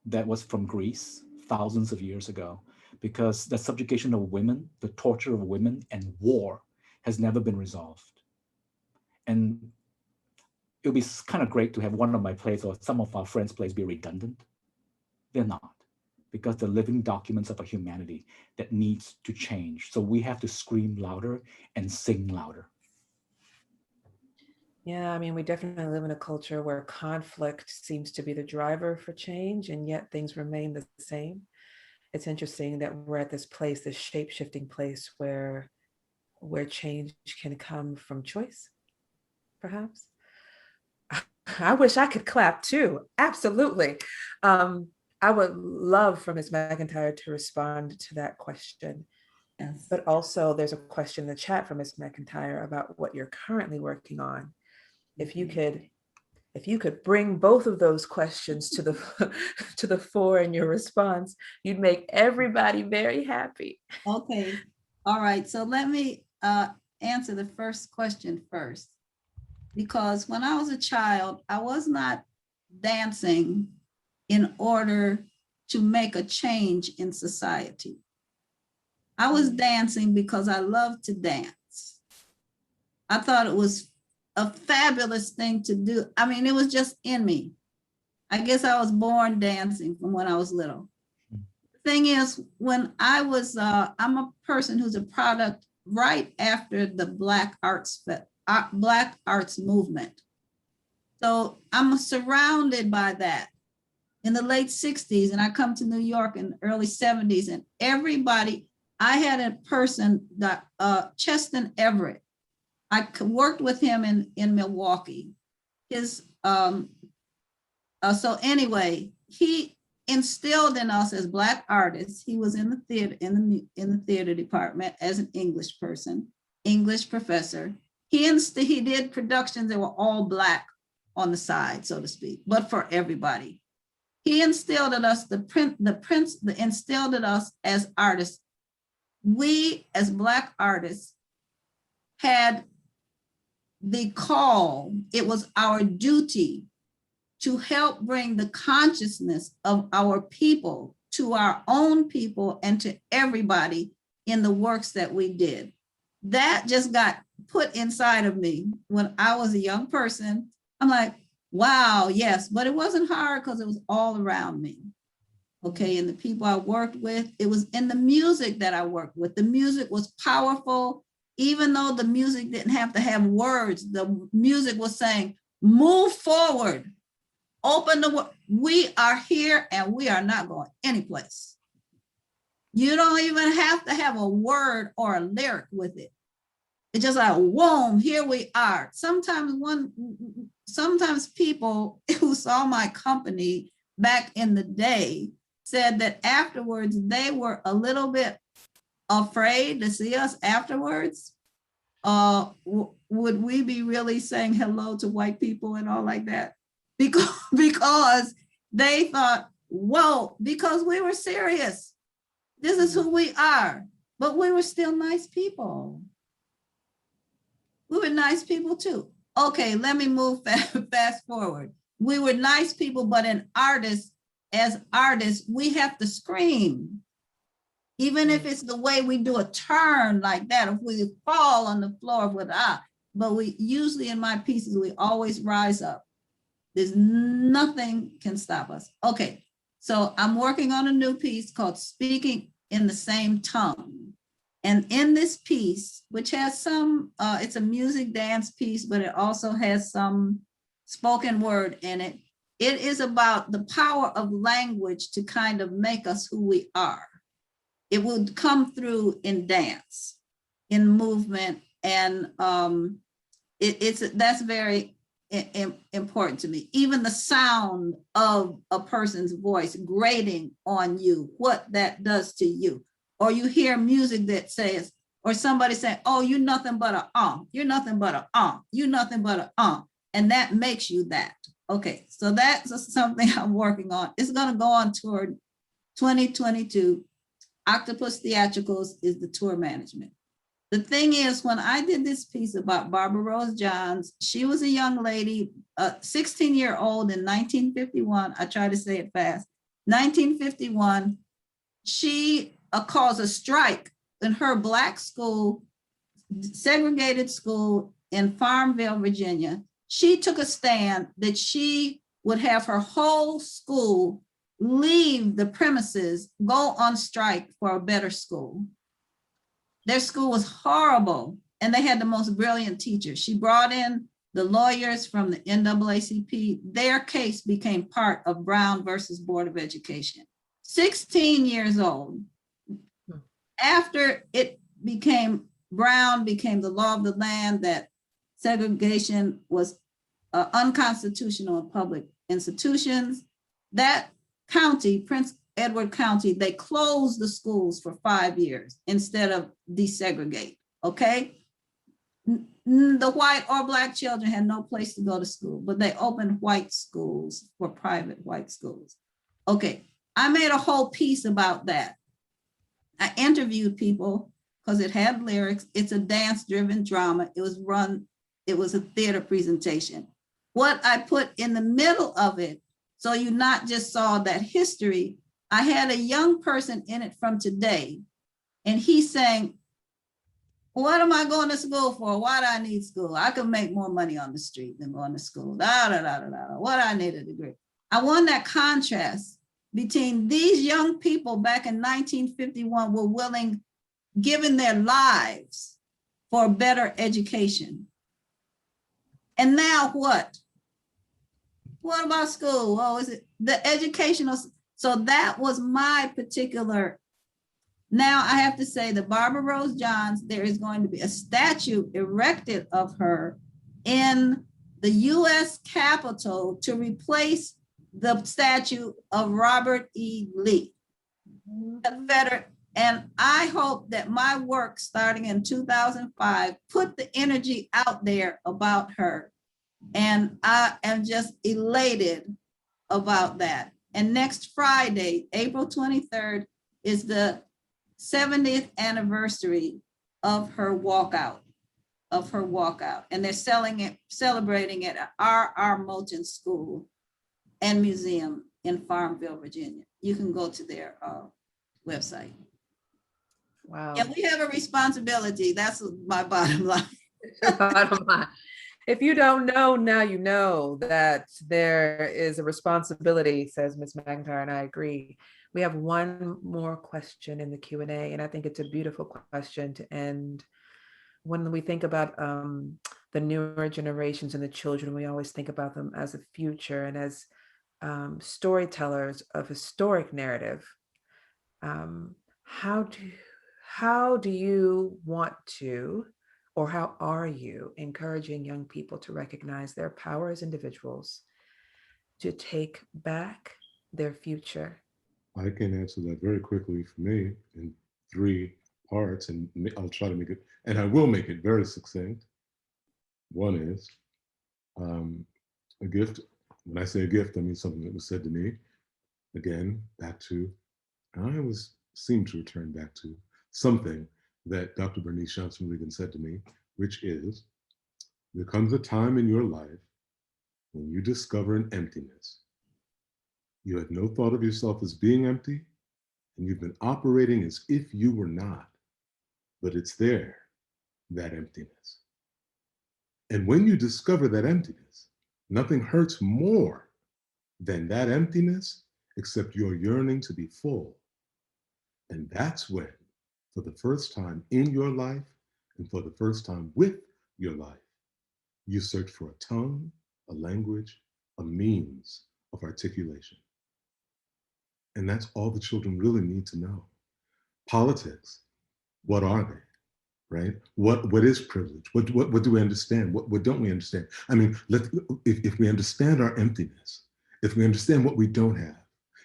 That was from Greece thousands of years ago, because the subjugation of women, the torture of women, and war has never been resolved. And it would be kind of great to have one of my plays or some of our friends' plays be redundant. They're not, because they're living documents of a humanity that needs to change. So we have to scream louder and sing louder. Yeah, I mean, we definitely live in a culture where conflict seems to be the driver for change, and yet things remain the same. It's interesting that we're at this place, this shape-shifting place where change can come from choice, perhaps. I wish I could clap too. Absolutely. I would love for Ms. McIntyre to respond to that question Yes. But also there's a question in the chat from Ms. McIntyre about what you're currently working on. If you could bring both of those questions to the to the fore in your response, you'd make everybody very happy. Okay, all right, so let me answer the first question first. Because when I was a child, I was not dancing in order to make a change in society. I was dancing because I loved to dance. I thought it was a fabulous thing to do. I mean, it was just in me. I guess I was born dancing from when I was little. The thing is, when I was, I'm a person who's a product right after the Black Arts movement. So I'm surrounded by that in the late 60s, and I come to New York in the early 70s, and everybody, I had a person that Cheston Everett. I worked with him in Milwaukee. His so anyway, he instilled in us as Black artists. He was in the theater in the theater department as an English person, English professor. He did productions that were all Black on the side, so to speak, but for everybody. He instilled in us instilled in us as artists. We as Black artists had the call, it was our duty to help bring the consciousness of our people to our own people and to everybody in the works that we did. That just got put inside of me when I was a young person. I'm like, wow, yes, but it wasn't hard because it was all around me. Okay, and the people I worked with, it was in the music that I worked with. The music was powerful, even though the music didn't have to have words. The music was saying, move forward, open the world. We are here and we are not going anyplace. You don't even have to have a word or a lyric with it. It's just like, whoa, here we are. Sometimes people who saw my company back in the day said that afterwards they were a little bit afraid to see us afterwards. Would we be really saying hello to white people and all like that? Because they thought, whoa, because we were serious. This is who we are. But we were still nice people. We were nice people too. Okay, let me move fast forward. We were nice people, but as artists, we have to scream. Even if it's the way we do a turn like that, if we fall on the floor with but we usually in my pieces, we always rise up. There's nothing can stop us. Okay, so I'm working on a new piece called Speaking in the Same Tongue. And in this piece, which has some, it's a music dance piece, but it also has some spoken word in it. It is about the power of language to kind of make us who we are. It will come through in dance, in movement, and that's very important to me. Even the sound of a person's voice grating on you, what that does to you. Or you hear music that says, or somebody say, oh, you're nothing but a you're nothing but a you're nothing but a and that makes you that. Okay, so that's something I'm working on. It's gonna go on tour 2022. Octopus Theatricals is the tour management. The thing is, when I did this piece about Barbara Rose Johns, she was a young lady, 16-year-old in 1951. I try to say it fast. 1951, she caused a strike in her Black school, segregated school in Farmville, Virginia. She took a stand that she would have her whole school leave the premises, go on strike for a better school. Their school was horrible, and they had the most brilliant teachers. She brought in the lawyers from the NAACP. Their case became part of Brown versus Board of Education. 16 years old. After it became, Brown became the law of the land that segregation was unconstitutional in public institutions, that county, Edward County, they closed the schools for 5 years instead of desegregate, okay? The white or Black children had no place to go to school, but they opened white schools for private white schools. Okay, I made a whole piece about that. I interviewed people because it had lyrics. It's a dance-driven drama. It was a theater presentation. What I put in the middle of it, so you not just saw that history, I had a young person in it from today, and he's saying, what am I going to school for? Why do I need school? I could make more money on the street than going to school. What I need a degree. I want that contrast between these young people back in 1951 were willing, given their lives for better education. And now what? What about school? Oh, is it the educational? So that was my particular. Now I have to say that Barbara Rose Johns, there is going to be a statue erected of her in the US Capitol to replace the statue of Robert E. Lee, a veteran. And I hope that my work starting in 2005 put the energy out there about her. And I am just elated about that. And next Friday, April 23rd, is the 70th anniversary of her walkout, And they're celebrating it at R.R. Moulton School and Museum in Farmville, Virginia. You can go to their website. Wow. Yeah, we have a responsibility. That's my bottom line. Bottom line. If you don't know, now you know that there is a responsibility, says Ms. McIntyre, and I agree. We have one more question in the Q&A, and I think it's a beautiful question to end. When we think about the newer generations and the children, we always think about them as a future and as storytellers of historic narrative. How do you want to, or how are you encouraging young people to recognize their power as individuals to take back their future? I can answer that very quickly for me in 3 parts, and I'll try to make it, and I will make it very succinct. One is a gift. When I say a gift, I mean something that was said to me. Again, back to, I always seem to return back to something that Dr. Bernice Johnson-Reagan said to me, which is, there comes a time in your life when you discover an emptiness. You had no thought of yourself as being empty, and you've been operating as if you were not, but it's there, that emptiness. And when you discover that emptiness, nothing hurts more than that emptiness except your yearning to be full. And that's when, for the first time in your life, and for the first time with your life, you search for a tongue, a language, a means of articulation. And that's all the children really need to know. Politics, what are they, right? What is privilege? What do we understand? What don't we understand? I mean, if we understand our emptiness, if we understand what we don't have,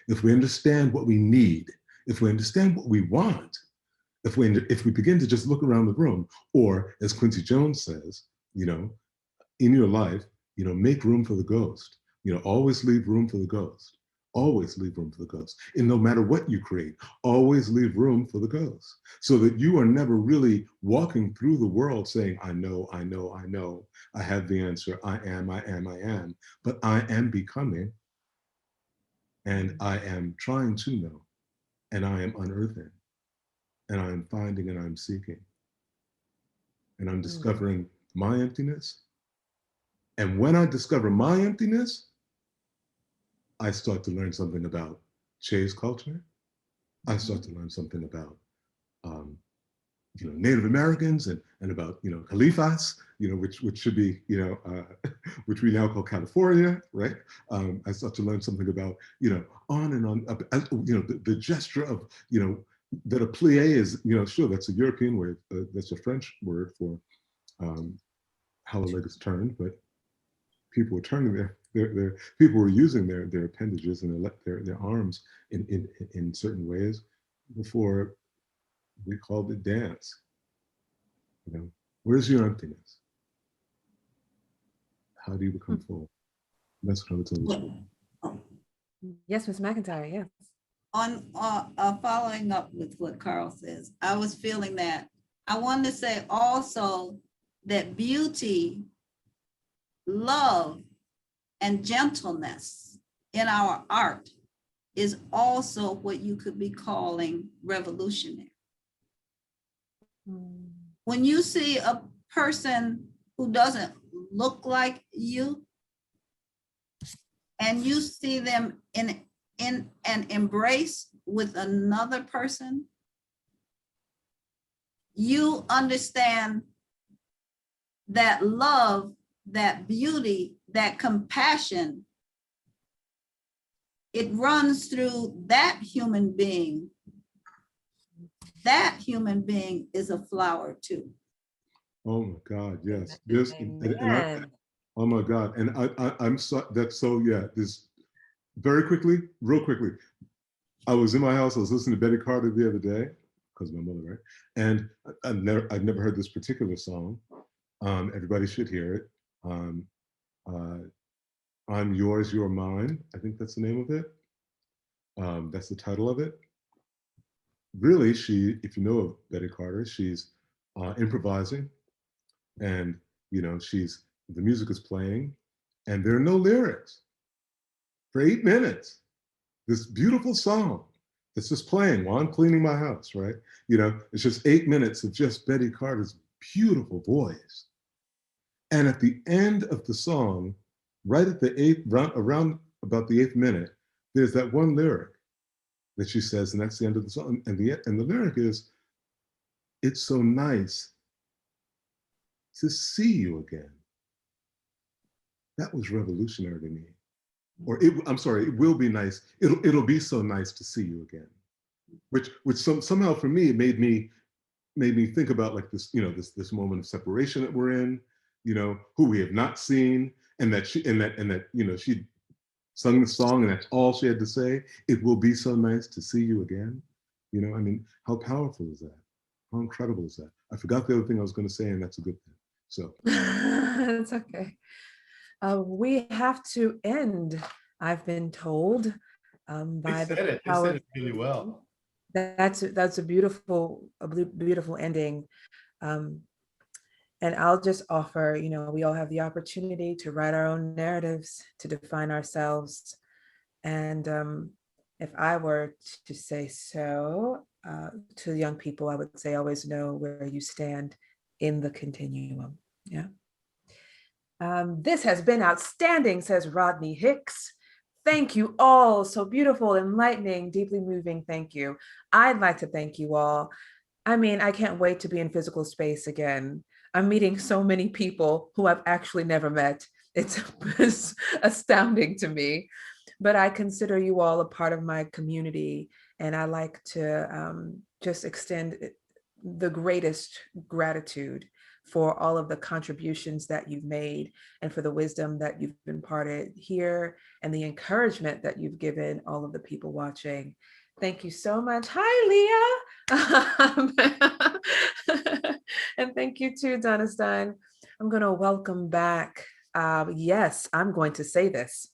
if we understand what we need, if we understand what we want, if we begin to just look around the room, or as Quincy Jones says, in your life, make room for the ghost. Always leave room for the ghost. Always leave room for the ghost. And no matter what you create, always leave room for the ghost, so that you are never really walking through the world saying, I know, I have the answer, I am, but I am becoming, and I am trying to know, and I am unearthing, and I am finding, and I'm seeking, and I'm discovering my emptiness. And when I discover my emptiness, I start to learn something about Chay's culture. I start to learn something about, Native Americans and about, Califas, which should be, which we now call California, right? I start to learn something about, on and on, the gesture of, that a plie is, sure, that's a European word, that's a French word for how a leg is turned, but people are turning people were using their appendages and their arms in certain ways before we called it dance. You know, where's your emptiness? How do you become full? That's what I would tell you. Yes, Ms. McIntyre, yes. On following up with what Carl says, I was feeling that I wanted to say also that beauty, love, and gentleness in our art is also what you could be calling revolutionary. When you see a person who doesn't look like you and you see them in an embrace with another person, you understand that love, that beauty, that compassion, it runs through that human being. That human being is a flower too. Oh my God, yes. Amen. Oh my God, and I'm so that's so yeah. This very quickly, real quickly. I was in my house. I was listening to Betty Carter the other day because my mother, right? And I'd never heard this particular song. Everybody should hear it. I'm yours, you're mine. I think that's the name of it. That's the title of it. Really, if you know of Betty Carter, she's improvising, and the music is playing, and there are no lyrics for 8 minutes. This beautiful song that's just playing while I'm cleaning my house, right? It's just 8 minutes of just Betty Carter's beautiful voice. And at the end of the song, right at the around about the 8th minute, there's that one lyric that she says, and that's the end of the song. And the lyric is, "It's so nice to see you again." That was revolutionary to me. I'm sorry, it will be nice. It'll be so nice to see you again. Which somehow for me, it made me think about like this, this moment of separation that we're in, who we have not seen, and that she sung the song and that's all she had to say. It will be so nice to see you again. I mean, how powerful is that? How incredible is that? I forgot the other thing I was going to say, and that's a good thing. So It's okay. We have to end, I've been told, by They said it really well. That's a beautiful ending. And I'll just offer, we all have the opportunity to write our own narratives, to define ourselves. And if I were to say so to young people, I would say always know where you stand in the continuum. Yeah. This has been outstanding, says Rodney Hicks. Thank you all. So beautiful, enlightening, deeply moving. Thank you. I'd like to thank you all. I mean, I can't wait to be in physical space again. I'm meeting so many people who I've actually never met. It's astounding to me, but I consider you all a part of my community, and I like to just extend the greatest gratitude for all of the contributions that you've made and for the wisdom that you've imparted here and the encouragement that you've given all of the people watching. Thank you so much. Hi, Leah. And thank you too, Donna Stein. I'm going to welcome back. Yes, I'm going to say this.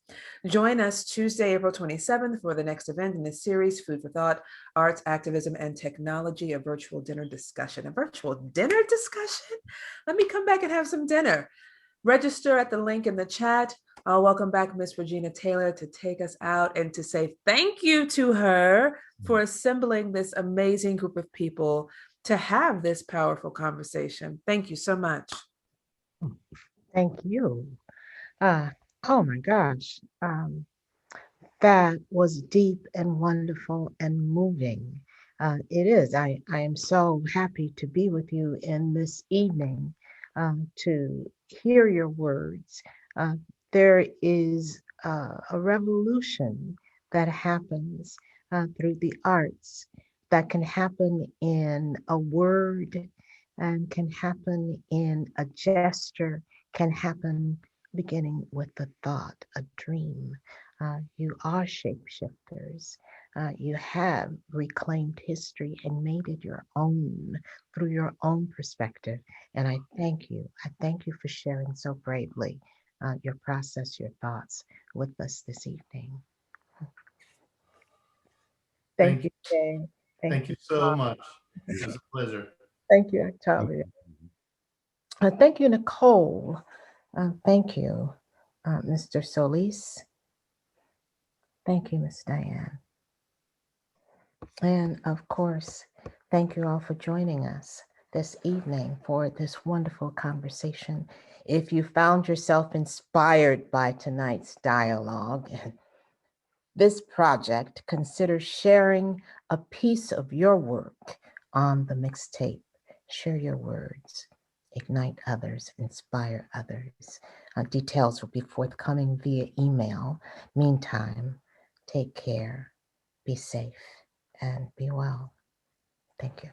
Join us Tuesday, April 27th for the next event in this series, Food for Thought, Arts, Activism, and Technology, a virtual dinner discussion. A virtual dinner discussion? Let me come back and have some dinner. Register at the link in the chat. I'll welcome back Miss Regina Taylor to take us out and to say thank you to her for assembling this amazing group of people to have this powerful conversation. Thank you so much. Thank you. Oh my gosh. That was deep and wonderful and moving. It is. I am so happy to be with you in this evening to hear your words. There is a revolution that happens through the arts that can happen in a word and can happen in a gesture, can happen beginning with a thought, a dream. You are shapeshifters. You have reclaimed history and made it your own through your own perspective. And I thank you. I thank you for sharing so bravely your process, your thoughts with us this evening. Thank Thank you, you. Jay. Thank you so much. It was a pleasure. Thank you, Octavio. Thank you, Nikkole. Thank you, Mr. Solis. Thank you, Ms. Dianne. And of course, thank you all for joining us this evening for this wonderful conversation. If you found yourself inspired by tonight's dialogue and this project, consider sharing a piece of your work on the mixtape. Share your words, ignite others, inspire others. Details will be forthcoming via email. Meantime, take care, be safe, and be well. Thank you.